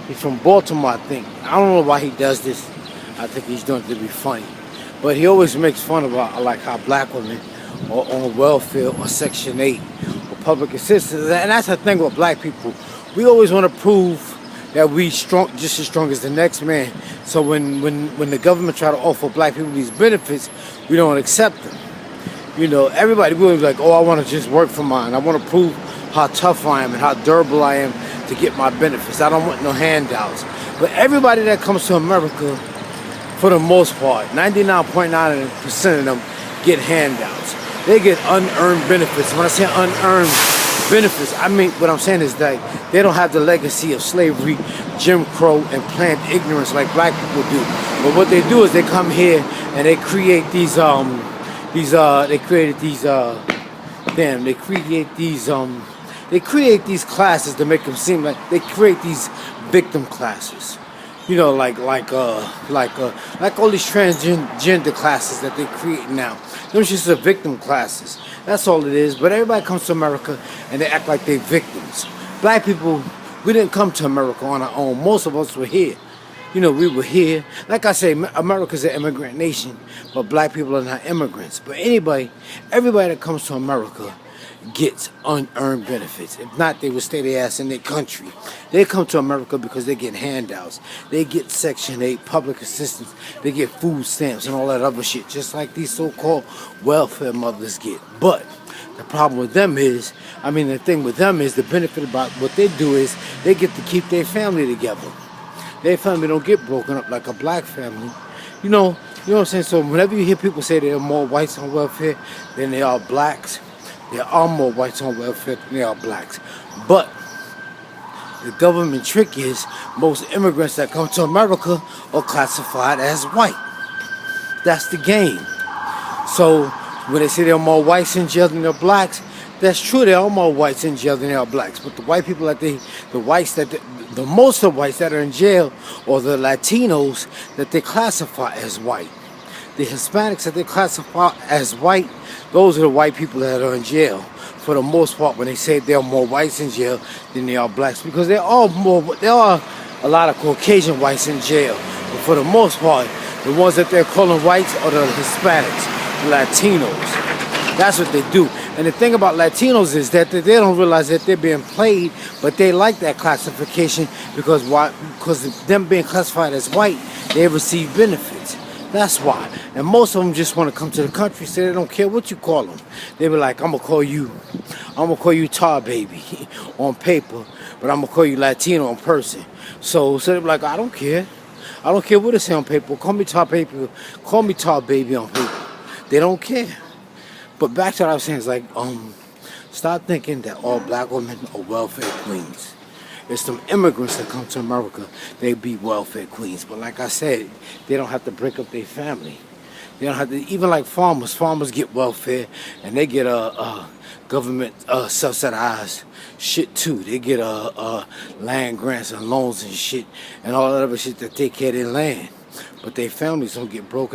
He's from Baltimore, I think. I don't know why he does this. I think he's doing it to be funny. But he always makes fun about like how black women are on welfare or Section 8 or public assistance. And that's the thing with black people. We always want to prove that we strong, just as strong as the next man. So when the government try to offer black people these benefits, we don't accept them. You know, everybody will be like, oh, I want to just work for mine. I want to prove how tough I am and how durable I am to get my benefits. I don't want no handouts. But everybody that comes to America, for the most part, 99.9% of them get handouts. They get unearned benefits. When I say unearned benefits, I mean, what I'm saying is that they don't have the legacy of slavery, Jim Crow, and planned ignorance like black people do. But what they do is they come here and they create they create these classes to make them seem like they create these victim classes. You know, like all these transgender classes that they create now. Those just are victim classes. That's all it is. But everybody comes to America and they act like they're victims. Black people, we didn't come to America on our own. Most of us were here. You know, we were here. Like I say, America's an immigrant nation, but black people are not immigrants. But everybody that comes to America gets unearned benefits. If not, they would stay their ass in their country. They come to America because they get handouts. They get Section 8 public assistance. They get food stamps and all that other shit, just like these so-called welfare mothers get. But the problem with them is, the thing with them is the benefit about what they do is they get to keep their family together. Their family don't get broken up like a black family. You know what I'm saying? So whenever you hear people say there are more whites on welfare than there are blacks, there are more whites on welfare than there are blacks. But the government trick is most immigrants that come to America are classified as white. That's the game. So when they say there are more whites in jail than there are blacks, that's true. There are more whites in jail than there are blacks. But the white people most of the whites that are in jail are the Latinos that they classify as white. The Hispanics that they classify as white, those are the white people that are in jail. For the most part, when they say there are more whites in jail than there are blacks, because there are a lot of Caucasian whites in jail. But for the most part, the ones that they're calling whites are the Hispanics, the Latinos. That's what they do. And the thing about Latinos is that they don't realize that they're being played, but they like that classification because them being classified as white, they receive benefits. That's why. And most of them just want to come to the country, so they don't care what you call them. They be like, I'm gonna call you Tar Baby on paper, but I'm gonna call you Latino in person. So they be like, I don't care. I don't care what it say on paper. Call me Tar Baby. Call me Tar Baby on paper. They don't care. But back to what I was saying is like, stop thinking that all black women are welfare queens. It's some immigrants that come to America, they be welfare queens. But like I said, they don't have to break up their family. They don't have to, even like farmers. Farmers get welfare and they get government subsidized shit too. They get land grants and loans and shit and all that other shit that take care of their land. But their families don't get broken up.